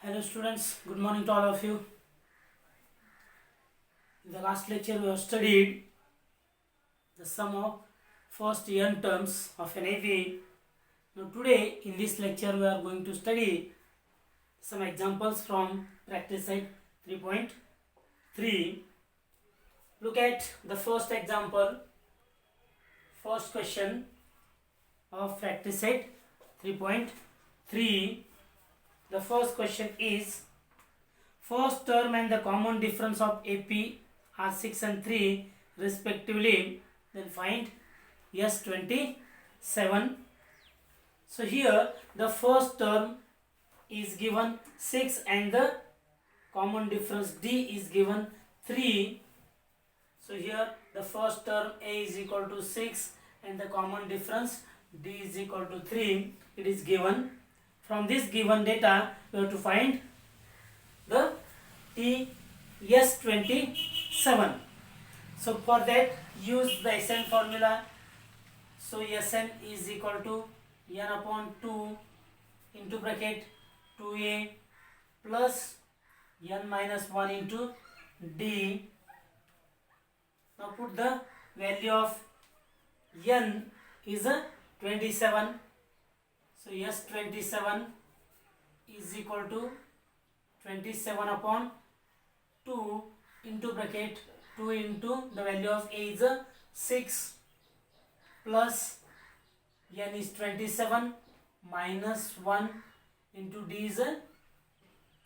Hello students, good morning to all of you. In the last lecture we have studied the sum of first n terms of an AV. Now today in this lecture we are going to study some examples from practice set 3.3. Look at the first example, first question of practice set 3.3. The first question is first term and the common difference of AP are 6 and 3 respectively, then find S27. So here the first term is given 6 and the common difference D is given 3. So here the first term A is equal to 6 and the common difference D is equal to 3. It is given. From this given data we have to find the S27. So for that use the SN formula. So SN is equal to n upon 2 into bracket 2a plus n minus 1 into D. Now put the value of n is a 27. So S27 is equal to 27 upon 2 into bracket 2 into the value of A is 6 plus n is 27 minus 1 into D is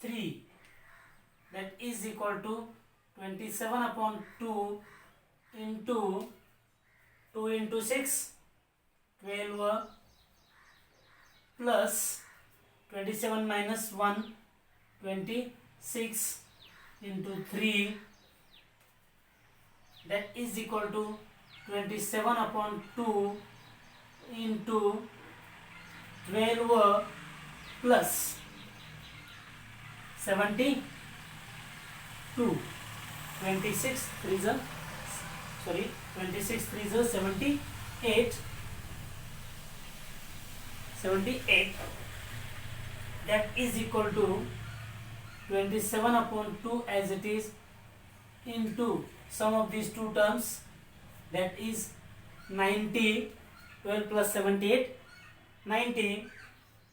3, that is equal to 27 upon 2 into 2 into 6 12 plus 27 minus 1 26 into 3, that is equal to 27 upon 2 into 12 plus 72. 26 3 is 26 3 is 78. That is equal to 27 upon 2 as it is into sum of these two terms, that is 90. 12 plus 78 90.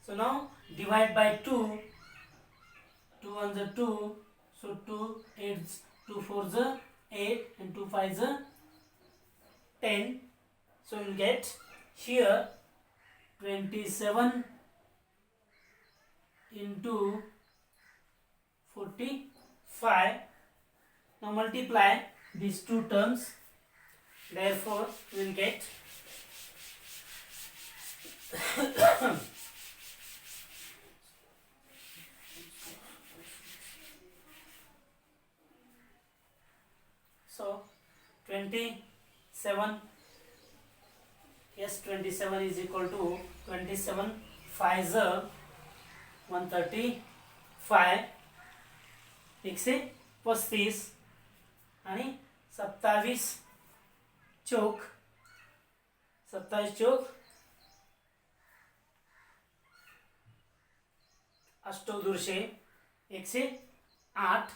So now divide by 2. 2 ones are 2, so 2 8s 2 4s are 8 and 2 5s are 10. So we'll get here 27 into 45. Now multiply these two terms, therefore we will get so 27 S27 is equal to 27 5s 135 135 आणि 27 चौक 28 108.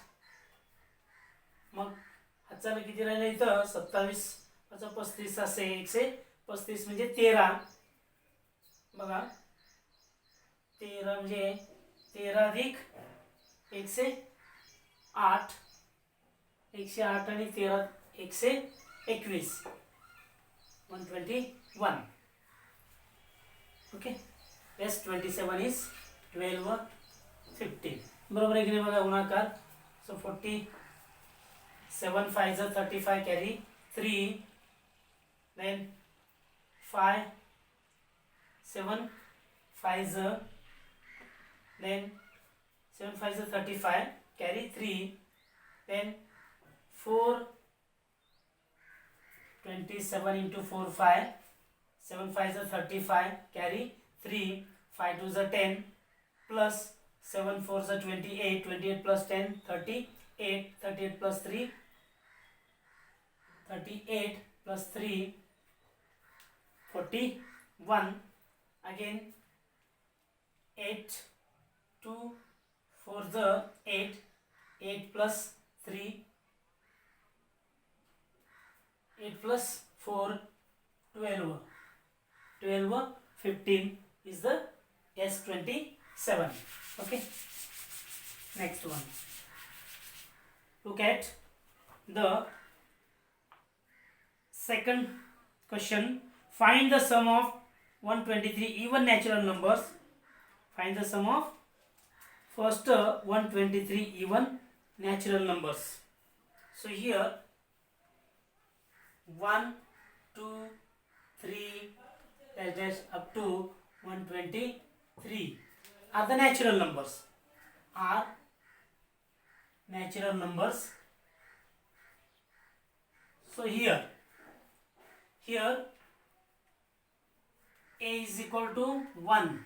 मग हाताला किती राहिले इथं 27 35 असे 135 म्हणजे 13. बघा 13 म्हणजे 13 अधिक 108 108 आणि 13 121 121. ओके. S27 is 12 15. बरोबर आहे की नाही बघा गुणाकार. सो 47 5s 35 carry 3, then 5 7 5s then 7 5s 35 carry 3, then 4 27 into 4 5 7 5s 35 carry 3, 5 2s 10 plus 7 4s 28 28 plus 10 38 38 plus 3 38 plus 3 41. Again 8 2 4 the 8, 8 plus 3, 8 plus 4, 12, 12, 15 is the S27. Okay, next one. Look at the second question. Find the sum of 123 even natural numbers. Find the sum of first 123 even natural numbers. So here 1, 2, 3 dash up to 123 are the natural numbers. Are natural numbers. So here A is equal to 1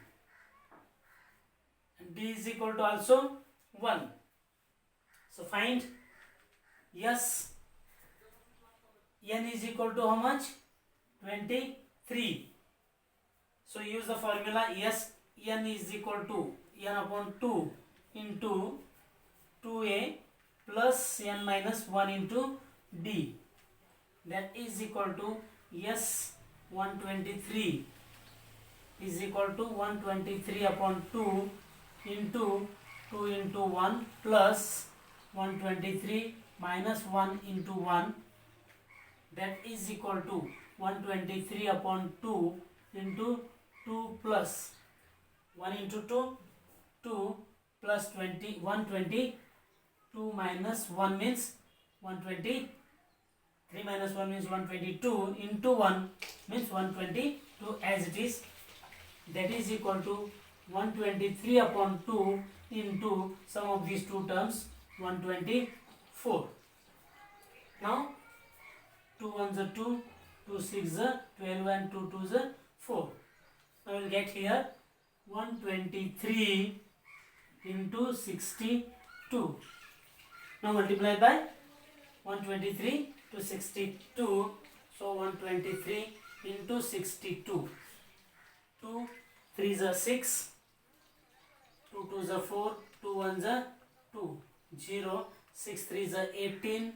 and B is equal to also 1. So find yes, n is equal to how much? 23. So use the formula yes, n is equal to n upon 2 into 2a plus n minus 1 into d. That is equal to yes, 123 is equal to 123 upon 2 into 2 into 1 plus 123 minus 1 into 1. That is equal to 123 upon 2 into 2 plus 1 into 2, 2 plus 20, 122 minus 1 means 120. 3 minus 1 means 122 into 1 means 122 as it is. That is equal to 123 upon 2 into sum of these two terms 124. Now 2 1s are 2, 2 6s are 12 and 2 2s are 4. Now we will get here 123 into 62. Now multiply by 123 to 62. So 123 into 62. 2 3s are 6, 2 2s are 4, 2 1s are 2, 0, 6 3s are 18,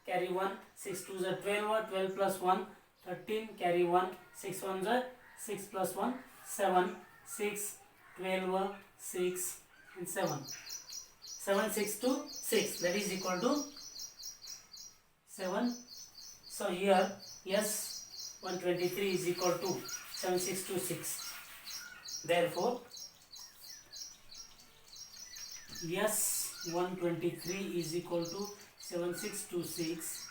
carry 1, 6 2s are 12, 12 plus 1, 13, carry 1, 6 1s are 6 plus 1, 7, 6, 12, 6 and 7. 7 6 to 6, that is equal to 7. So here yes, 123 is equal to 7626. Therefore yes, 123 is equal to 7626.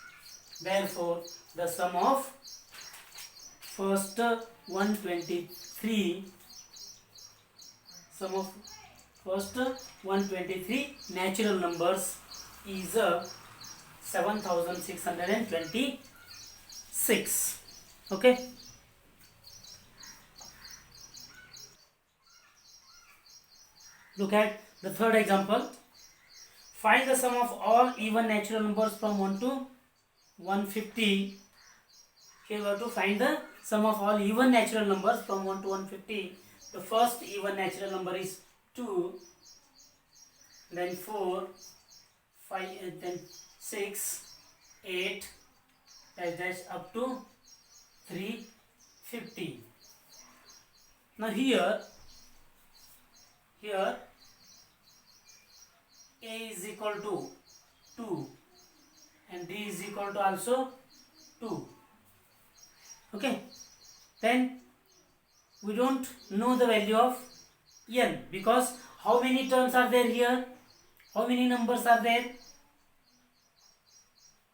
Therefore the sum of first 123 natural numbers is 7626. Okay. Look at the third example. Find the sum of all even natural numbers from 1 to 150. Here we have to find the sum of all even natural numbers from 1 to 150. The first even natural number is 2, then 4, 5, then 6, 8, dash up to 350. Now here A is equal to 2 and D is equal to also 2. Okay, then we don't know the value of n because how many terms are there here, how many numbers are there.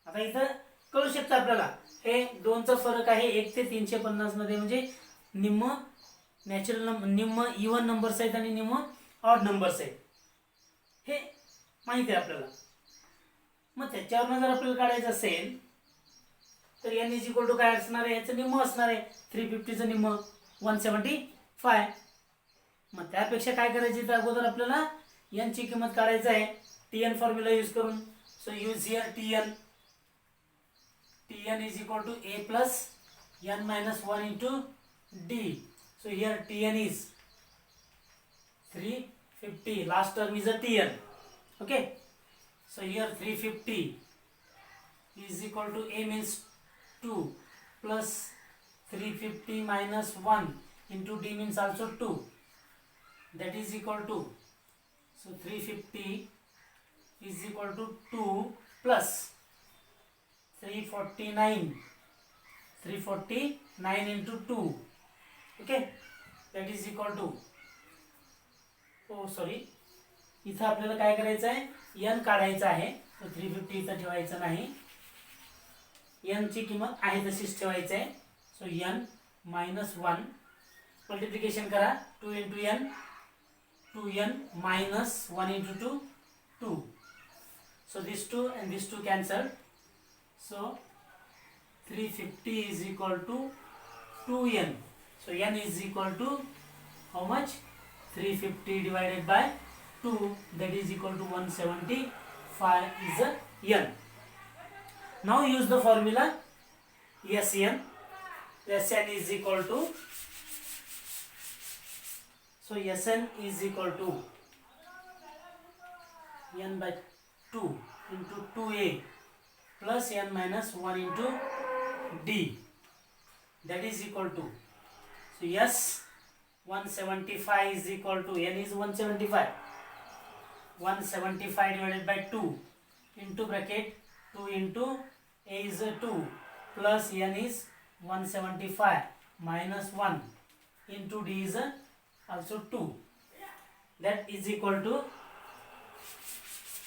आता इथं कळू शकतं आपल्याला हे दोनचा फरक आहे 1 ते 350 मध्ये, म्हणजे निम्म नॅचरल नंबर, निम्म इवन नंबर्स आहेत आणि निम्म ऑड नंबर्स आहेत, हे माहिती आहे आपल्याला. मग त्याच्यावरून जर आपल्याला काढायचं असेल तर n इज इक्वल टू काय असणार आहे, याचं निम्म असणार आहे 350चं निम्म 175. मग त्यापेक्षा काय करायचं, तर अगोदर आपल्याला n ची किंमत काढायचं आहे tn फॉर्म्युला यूज करून. So use here tn is equal to a plus n minus 1 into d. So here tn is 3 50. Last term is a Tn. Okay. So here 350 is equal to A means 2 plus 350 minus 1 into D means also 2. That is equal to, so 350 is equal to 2 plus 349. 349 into 2. Okay. That is equal to, इथं आपल्याला काय करायचं आहे, N काढायचं आहे. तर 350 इथं ठेवायचं नाही, एन ची किंमत आहे तशीच ठेवायचं आहे. सो एन -1 मल्टिप्लिकेशन करा, 2 into N, 2n minus 1 into 2, 2. So these 2 and these 2 cancelled. So 350 is equal to 2n. So n is equal to how much? 350 divided by 2, that is equal to 175 is a n. Now use the formula Sn. Sn is equal to, so Sn is equal to n by 2 into 2a plus n minus 1 into d, that is equal to, so yes, 175 is equal to, n is 175, 175 divided by 2 into bracket 2 into a is a 2 plus n is 175 minus 1 into d is a also 2, that is equal to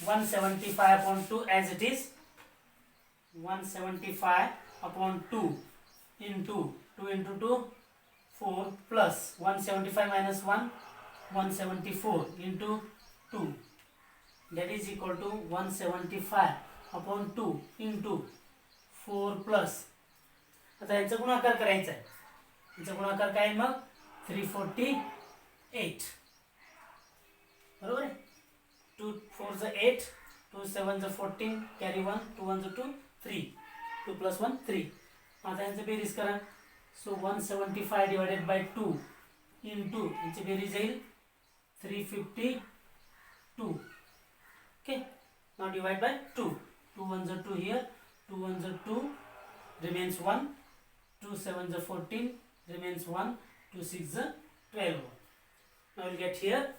175 upon 2 as it is, 175 upon 2 into 2 into 2 4 plus 175 minus 1 174 into 2, that is equal to 175 upon 2 into 4 plus, आता यांचा गुणाकार करायचा आहे. यांचा गुणाकार काय मग 348, बरोबर आहे. 2 4 8, 2 7 14, कॅरी 1, 2 1 2, 3, 2 plus 1 3. आता यांची बेरीज करा. सो 175 डिवाइडेड बाय 2 इंटू यांची बेरीज येईल 352. Okay, now divide by 2, 2 1 2 here, 2 1 2 remains 1, 2 7 14 remains 1, 2 6 12. Now we'll get here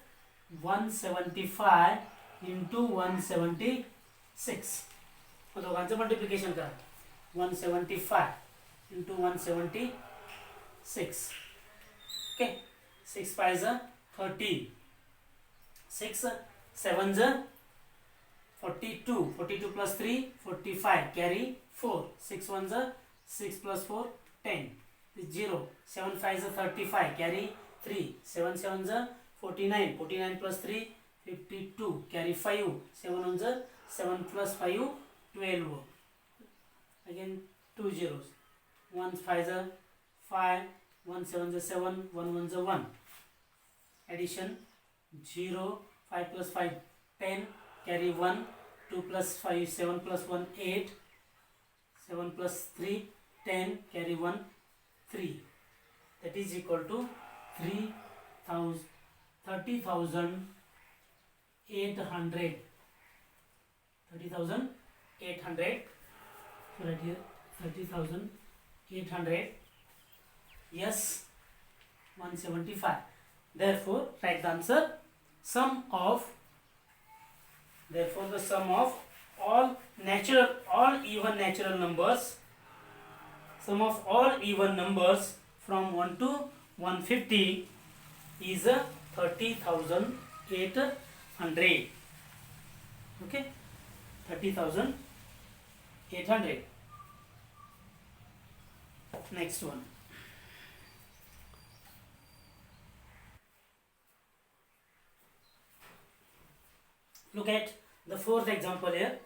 175 into 176. तो दोघांचं मल्टिप्लिकेशन करा. 175 into 176. Okay, 6 5 30, 6 7 42, 42 plus 3 45, carry 4, 6 1 6 plus 4 10, 0, 7 5 35, carry 3, 7 7 49, 49 plus 3 52, carry 5, 7 1 7 plus 5 12, again 2 zeros, 1 5 5, 1 7 7, 1 1 1, addition 0, 5 plus 5 10, carry 1, 2 plus 5 7 plus 1 8, 7 plus 3 10, carry 1 3, that is equal to 30,800. So right here 30,800. Yes, 175. Therefore write the answer. Therefore the sum of all even natural numbers, sum of all even numbers from 1 to 150 is 30,800. Okay, 30,800. Next one. Look at the fourth example here.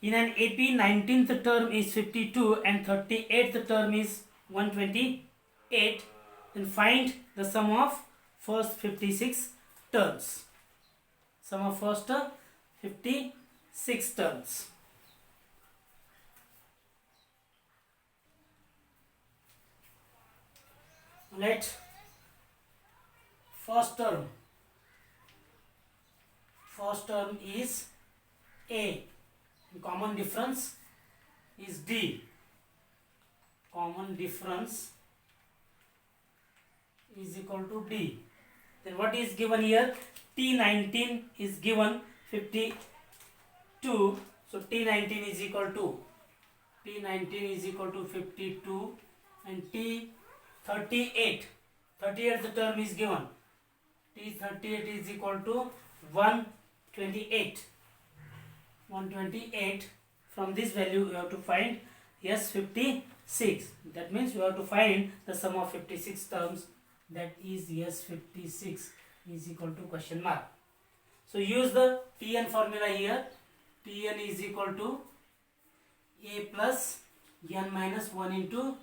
In an AP, 19th term is 52 and 38th term is 128. Then find the sum of first 56 terms. Sum of first 56 terms. Let first term first term is A, common difference is D. Common difference is equal to D. Then what is given here? T19 is given 52. So T19 is equal to 52 and T38. 38th term is given. T38 is equal to 128. 128. From this value you have to find S56. That means you have to find the sum of 56 terms. That is S56 is equal to question mark. So use the Tn formula here. Tn is equal to A plus n minus 1 into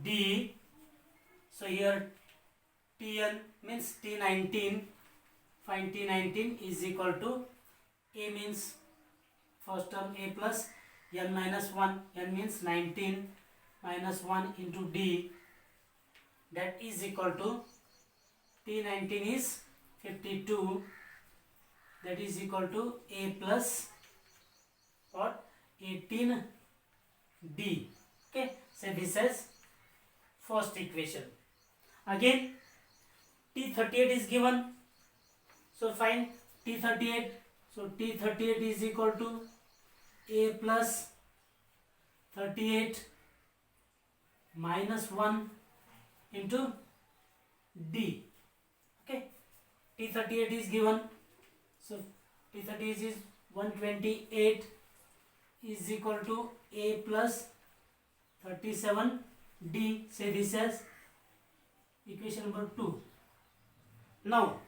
D. So here Tn means T19. Find T19 is equal to A means first term A plus n minus 1. N means 19 minus 1 into D. That is equal to T19 is 52. That is equal to A plus what? 18D. Okay. So this is first equation. Again T38 is given. So find T38. So T38 is equal to A plus 38 minus 1 into D. Okay. T38 is given. So T38 is 128 is equal to A plus 37D. Say this as equation number 2. Now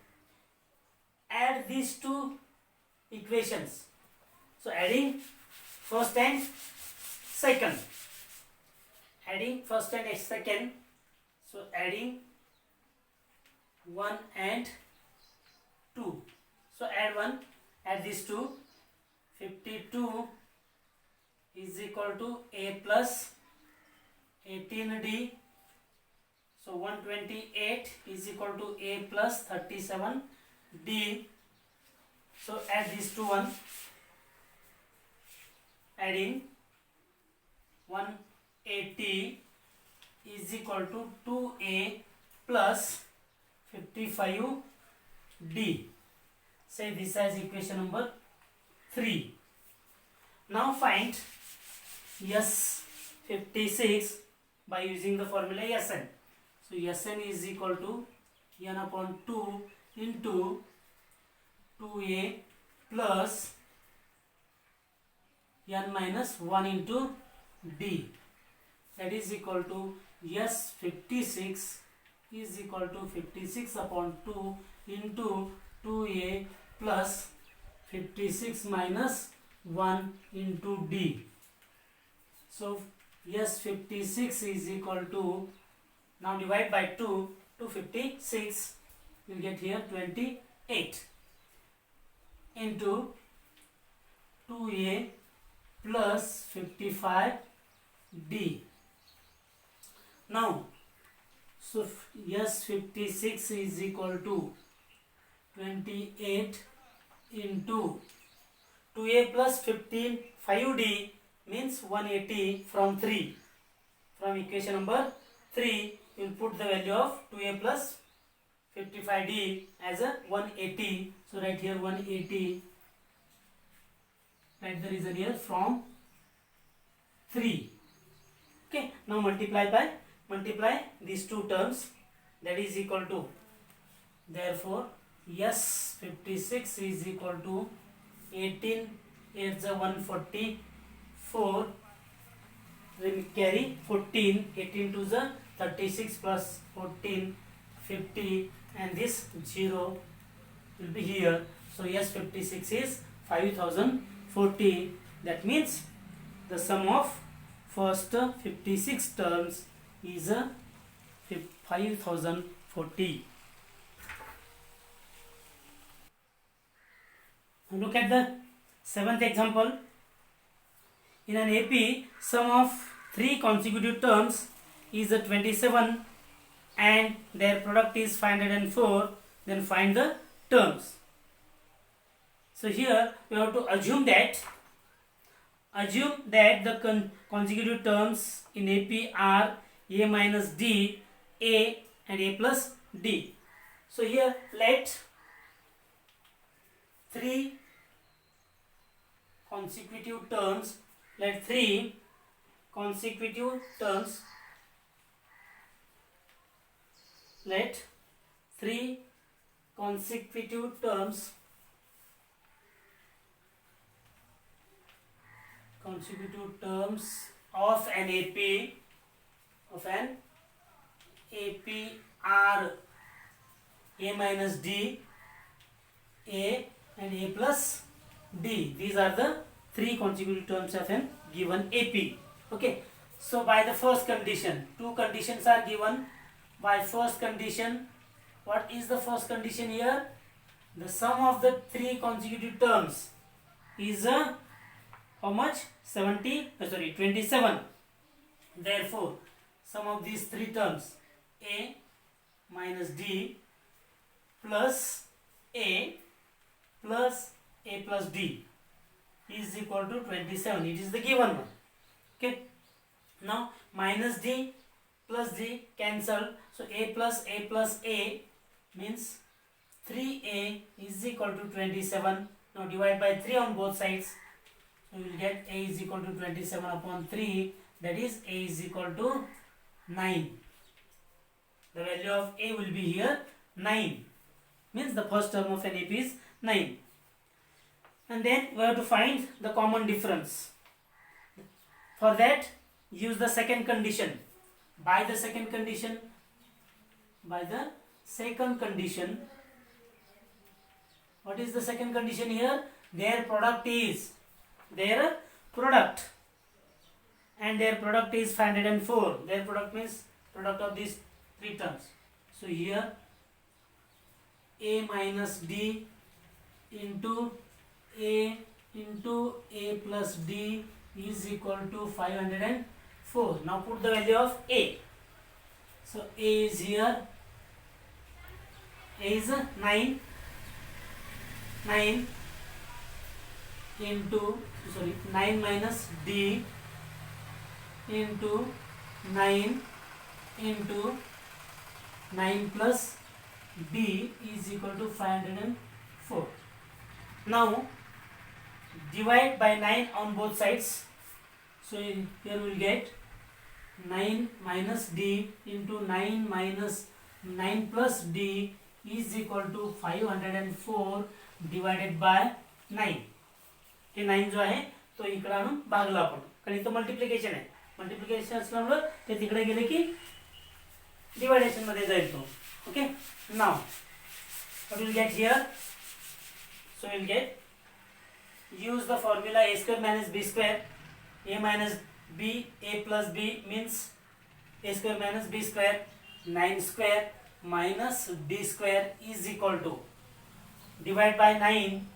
add these two equations. So adding first and second. Adding first and second. So adding 1 and 2. So add 1, add these two. 52 is equal to A plus 18D. So 128 is equal to A plus 37D. So add these two one. Adding 180 is equal to 2A plus 55D. Say this as equation number 3. Now find S56 by using the formula Sn. So Sn is equal to n upon 2 into 2A plus n minus 1 into D. That is equal to S56 is equal to 56 upon 2 into 2A plus 56 minus 1 into D. So S56 is equal to, now divide by 2 to 56, you will get here 28 into 2A plus 55D. Now so S56 is equal to 28 into 2A plus 5D means 180 from 3. From equation number 3, you will put the value of 2A plus 55D as a 180. So write here 180. Write the reason here from 3. Okay. Now multiply these two terms. That is equal to, therefore S56 is equal to 18 8 is 144. Then carry 14, 18 to the 36 plus 14 50, and this 0 will be here. So S56 is 5040. That means the sum of first 56 terms is 5040. Look at the 7th example. In an AP, sum of 3 consecutive terms is 27 and their product is 504. Then find the terms. So here we have to assume that the consecutive terms in AP are A minus D, A and A plus D. So here let three consecutive terms, let three consecutive terms of an AP are A minus D, A and A plus D. These are the three consecutive terms of an given AP. Okay. So by the first condition, two conditions are given. By first condition, what is the first condition here? The sum of the three consecutive terms is how much? 27. Therefore, sum of these three terms A minus D plus A plus A plus D is equal to 27. It is the given one. Okay. Now minus D plus D cancel. So A plus A means 3A is equal to 27. Now divide by 3 on both sides. So we will get A is equal to 27 upon 3. That is A is equal to 9. The value of A will be here 9. Means the first term of an AP is 9. And then we have to find the common difference. For that, use the second condition. By the second condition, what is the second condition here? Their product, and their product is 504. Their product means product of these three terms. So here A minus D into A plus D is equal to 504. Now put the value of A. So A is here. A is 9 minus D into 9 plus D is equal to 504. Now divide by 9 on both sides. So here we will get 9 minus D into 9 minus 9 plus D is equal to 504 divided by 9. हे 9 जो आहे तो इकडे आणून भागला आपण, कारण इथं multiplication आहे. Multiplication असल्यामुळे ते तिकडे गेले की डिवायडेशन मध्ये जाईल तो. Okay. Now what will get here? So we'll get, use the formula a square minus b square. A minus b, a plus b means a square minus b square. 9 square minus d square is equal to, divide by 9.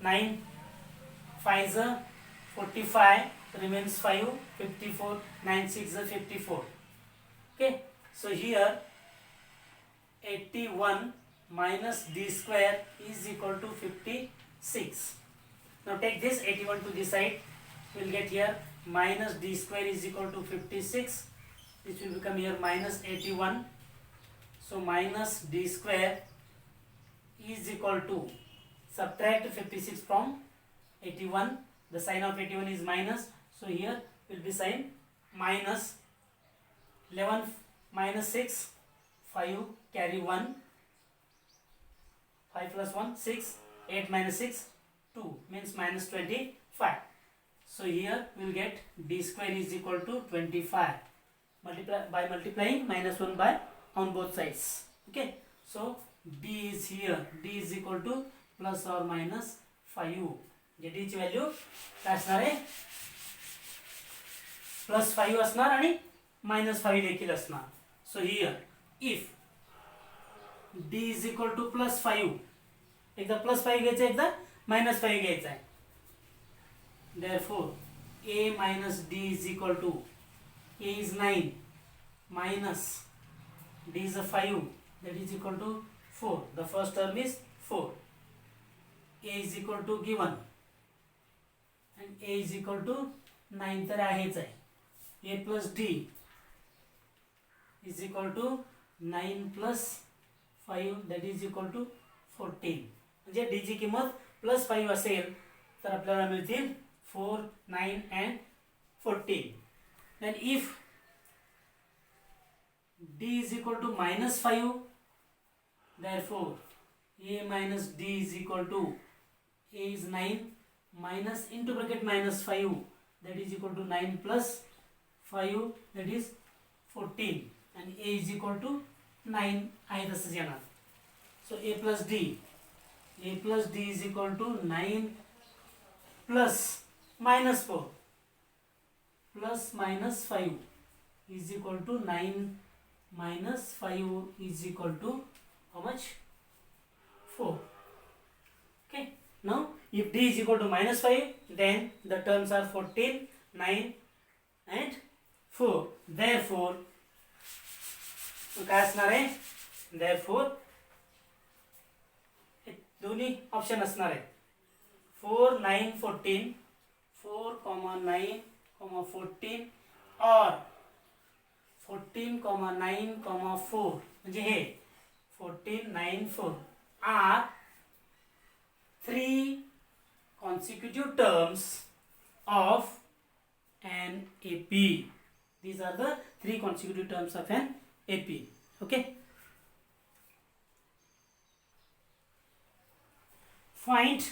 9 5 is 45, remains 5, 54. 9 6 is 54. Okay. So here 81 minus d square is equal to 56. Now take this 81 to this side. We will get here minus d square is equal to 56. This will become here minus 81. So minus d square is equal to, subtract 56 from 81. The sign of 81 is minus. So here will be sign minus. 11 minus 6, 5, carry 1. 5 plus 1, 6. 8 minus 6, 2, means minus 25. So here we will get d square is equal to 25. By multiplying minus 1 by on both sides. Okay. So d is here. D is equal to plus or minus 5. J d ची value काय असणार आहे? Plus 5 असणार आणि minus 5 देखील असणार. So here if d is equal to plus 5, एकदा plus 5 घ्यायचं, एकदा मायनस 5 घ्यायचं आहे. Therefore a minus d is equal to, a is 9 minus d is a 5, that is equal to 4. The first term is 4. a is equal to given and a is equal to 9 तर आहेच आहे. a plus d is equal to 9 plus 5 that is equal to 14. म्हणजे d ची किंमत plus 5 असेल तर आपल्याला मिळतील 4, 9 and 14. Then if d is equal to minus 5, therefore a minus d is equal to a is 9 minus into bracket minus 5 that is equal to 9 plus 5 that is 14 and a is equal to 9 आहे तसंच येणार. So a plus d is equal to 9 plus minus 4 plus minus 5 is equal to 9 minus 5 is equal to how much? 4. Okay. Now if d is equal to minus 5 then the terms are 14, 9 and 4. Therefore काय असणार आहे? Therefore दोन्ही option असणार आहे 4, 9, 14, 4, 9, 14 or 14, 9, 4 म्हणजे हे 14, 9, 4 are 3 consecutive terms of an AP. These are the 3 consecutive terms of an AP. Okay. Find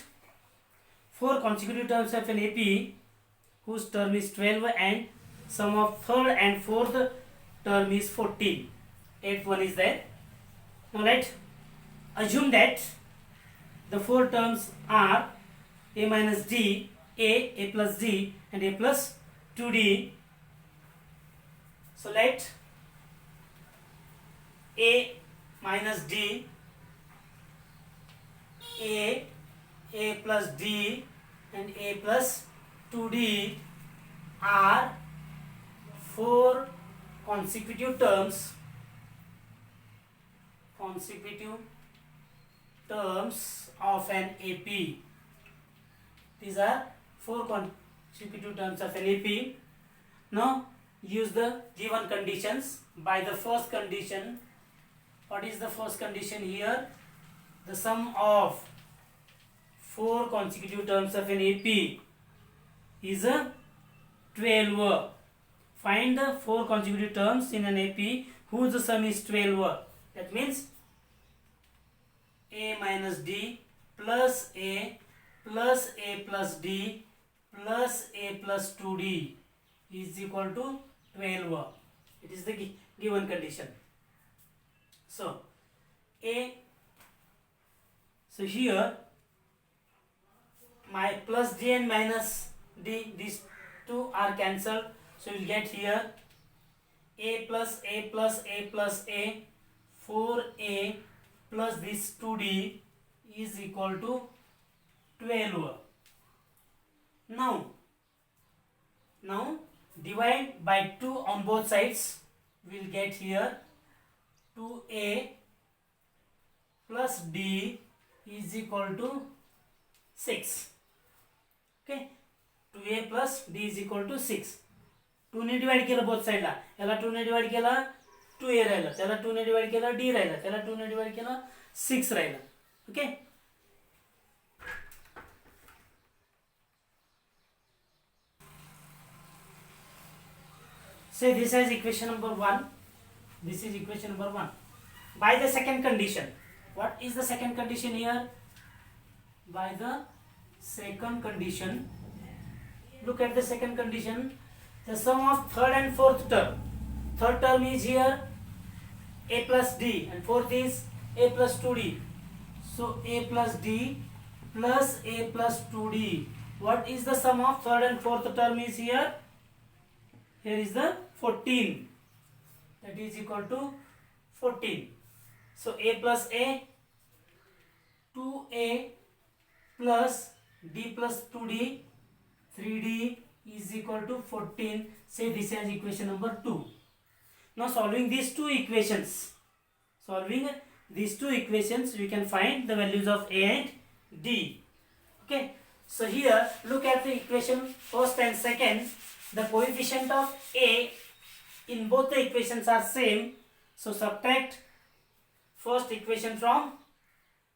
4 consecutive terms of an AP whose term is 12 and sum of third and fourth term is 14. 8th one is there. Now let's assume that the 4 terms are a minus d, a plus d and a plus 2d. So let a minus d, a plus d and a plus 2d are 4 consecutive terms of an AP. These are 4 consecutive terms of an AP. Now use the given conditions. By the first condition, what is the first condition here? The sum of 4 consecutive terms of an AP is a 12. Find the 4 consecutive terms in an AP whose sum is 12. That means a minus d plus a plus d plus a plus 2d is equal to 12. It is the given condition. So here my plus d and minus d, these two are cancelled, so you will get here a plus a plus a plus a 4a plus this 2d is equal to 12. Now divide by 2 on both sides. We will get here 2a plus d is equal to 6. Okay, 2a plus d is equal to 6. 2 ने divide केलं both साइडला. याला 2 ने divide केला 2a राहिलं, त्याला 2 ने divide केला d राहिलं, त्याला 2 ने डिवाइड केला 6 राहिलं. Okay, say this is equation number 1. This is equation number 1. By the second condition, what is the second condition here? By the second condition, look at the second condition. The sum of third and fourth term. Third term is here a plus d and fourth is a plus 2d. So a plus d plus a plus 2d. What is the sum of third and fourth term is here? Here is the 14. That is equal to 14. So a plus a, 2a plus d plus 2d, 3d is equal to 14. Say this as equation number 2. Now solving these two equations, we can find the values of a and d. Okay, so here look at the equation first and second. The coefficient of a in both the equations are same, so subtract first equation from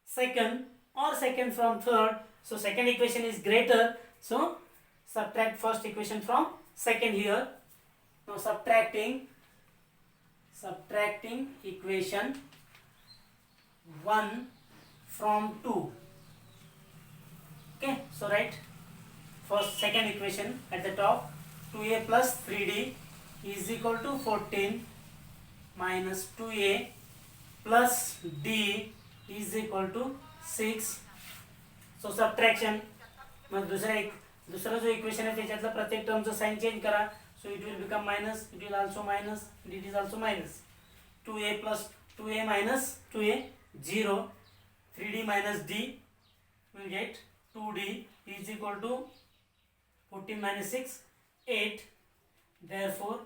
second or second from third. So second equation is greater, so subtract first equation from second here. Now subtracting equation 1 from 2. Okay, so write first second equation at the top. 2a plus 3d is equal to 14 minus 2a plus d is equal to 6. So subtraction, मग दुसरा जो equation आहे त्याच्यातला प्रत्येक टर्मचं sign change करा. So it will become minus, it will also minus, it is also minus. 2a plus 2a minus 2a 0. 3d minus d will get 2d is equal to 14 minus 6 8. Therefore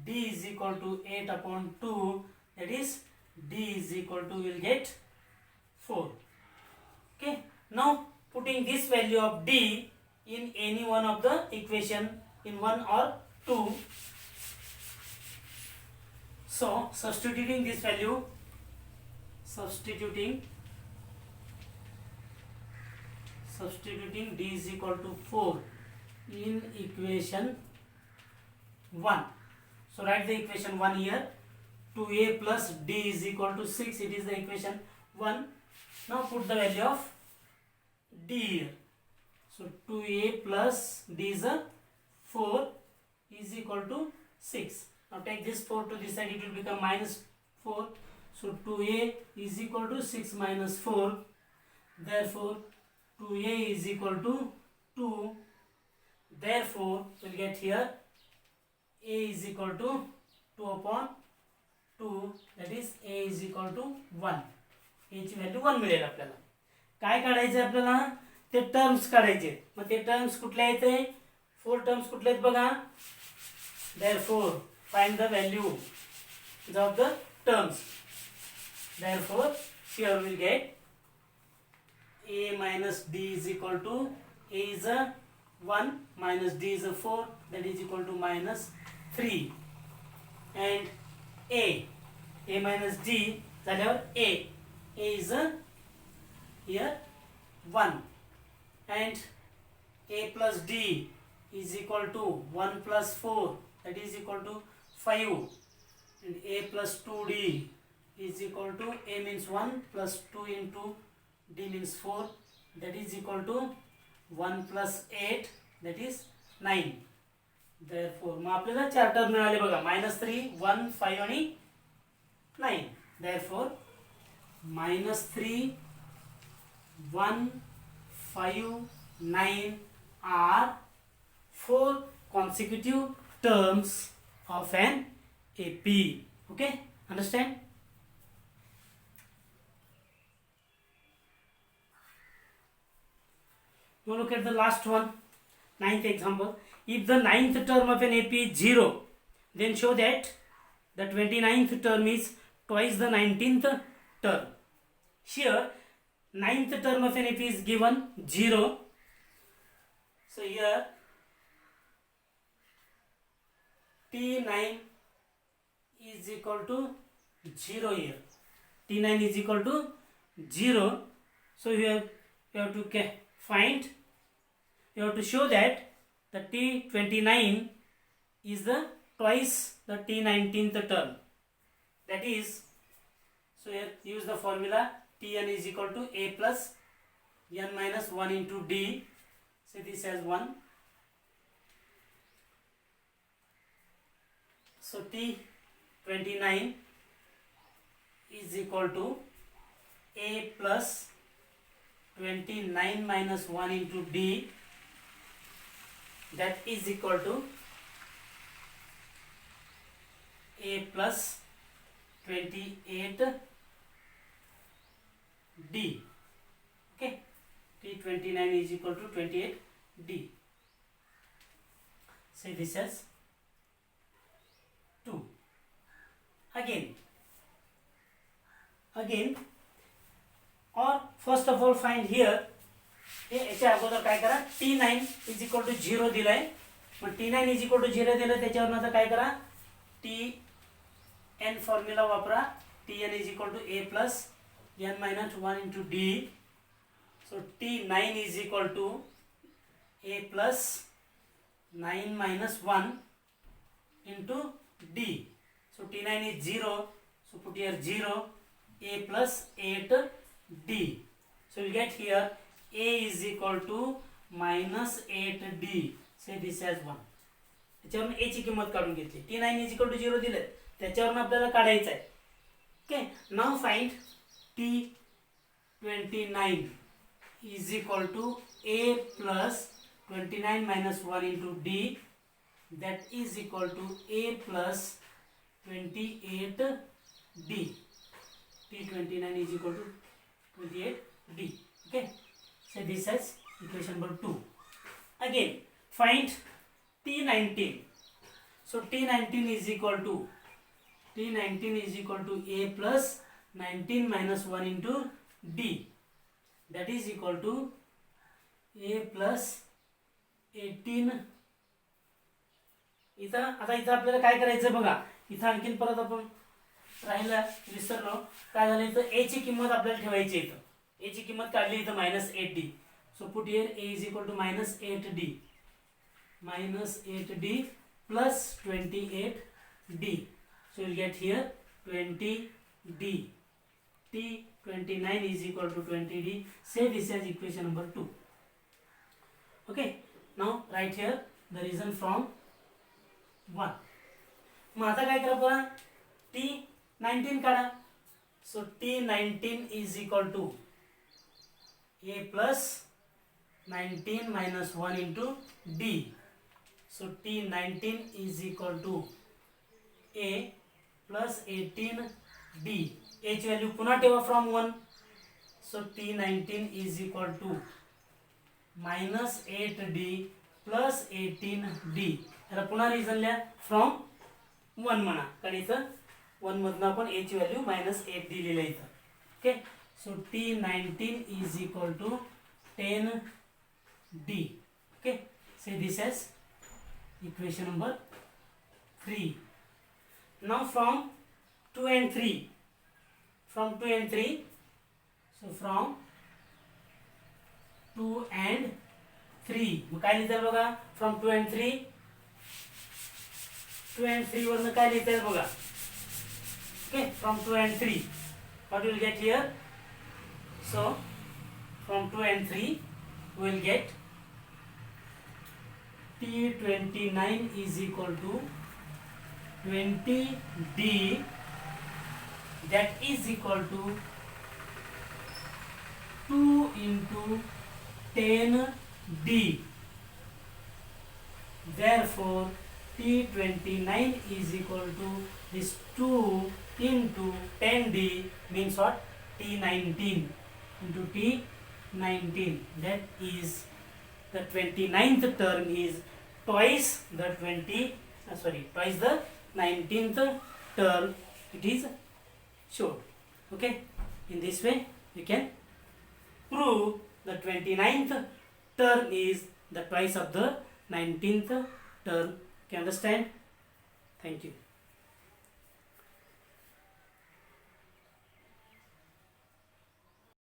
d is equal to 8 upon 2, that is d is equal to, will get 4. Okay, now putting this value of d in any one of the equation, in 1 or 2. So substituting this value, substituting d is equal to 4 in equation 1. So write the equation 1 here. 2a plus d is equal to 6. It is the equation 1. Now put the value of d here. So 2a plus d is a 4 is equal to 6. Now take this 4 to this side, it will become minus 4. So 2a is equal to 6 minus 4. Therefore 2a is equal to 2. Therefore we'll get here a is equal to 2 upon 2, that is a is equal to 1. याची value 1 मिळेल आपल्याला. काय काढायचं आपल्याला, ते terms काढायचे. मग ते terms कुठले येते, 4 टर्म्स कुठले आहेत बघा. Therefore find the values of the terms. Therefore here we will get a minus d is equal to, a is a 1 minus d is a 4, that is equal to minus 3. And a minus d झाल्यावर a is a here 1, and a plus d is equal to 1 plus 4, that is equal to 5, and a plus 2d is equal to, a means 1 plus 2 into d means 4, that is equal to 1 plus 8, that is 9. Therefore मग आपल्याला 4 term मिळाले बघा, -3, 1, 5 आणि 9. Therefore -3, 1, 5, 9 are 4 consecutive terms of an AP. Okay, understand? Now look at the last one, 9th example. If the 9th term of an AP is 0, then show that the 29th term is twice the 19th term. Here 9th term of an AP is given 0. So here T9 is equal to 0 here. T9 is equal to 0. So you have to find, you have to show that the T29 is the twice the T19th term. That is, so here use the formula Tn is equal to a plus n minus 1 into d. Say this as 1. So T29 is equal to a plus 29 minus 1 into d, that is equal to a plus 28 d. Okay, T29 is equal to 28 d. Say this as 2. Again, or first of all find here हे याच्या अगोदर काय करा, T9 is equal to 0 दिलाय, मग T9 is equal to 0 दिलं, त्याच्यावर आता काय करा, Tn फॉर्म्युला वापरा. Tn is equal to a plus n minus 1 into d. So T9 is equal to a plus 9 minus 1 into d. So T9 is 0. So put here 0, a plus 8d. So we get here a is equal to minus 8d. Say this as 1. त्याच्यावरून a ची किंमत काढून घेतली. T9 is equal to 0 दिले, त्याच्यावरून आपल्याला काढायचं आहे. Okay, now find T29 is equal to a plus 29 minus 1 into d, that is equal to a plus 28d. T29 is equal to 28d. Okay, so this is equation number 2. Again find T19. So T19 is equal to a plus 19 minus 1 into d, that is equal to a plus 18. इथं आपल्याला काय करायचं बघा, इथं आणखीन परत आपण राहिला विसरलो, काय झालं, इथं a ची किंमत आपल्याला ठेवायची. इथं a ची किंमत काढली, इथं -8d. So put here a is equal to -8d plus 28d. So will get here 20d. T29 is equal to 20d. Say this as equation number 2. Okay, now write here the reason from 1. मग आता काय करा बघा, T19 काढा. सो T19 is equal to a plus 19 minus 1 into d. So T19 is equal to a plus 18d. a ची value पुन्हा ठेवा from 1. So T19 is equal to -8d plus 18d. याला पुन्हा रिझन लिहा, फ्रॉम 1 म्हणा, कारण इथं 1 मधनं आपण a ची व्हॅल्यू -8d लिहिलं इथं. Okay, so T19 is equal to 10d. Okay, say this as equation number 3. Now from 2 and 3, so from 2 and 3 मग काय लिहितात बघा, फ्रॉम 2 and 3 वरनं काय लिहितात बघा. Okay, from 2 and 3 what will get here. So from 2 and 3 we will get T29 is equal to 20d, that is equal to 2 into 10d. Therefore T29 is equal to this 2 into 10d means what, T19 into T19. That is the 29th term is twice the 19th term. It is sure. Okay, in this way we can prove the 29th term is the twice of the 19th term. Can you understand? Thank you.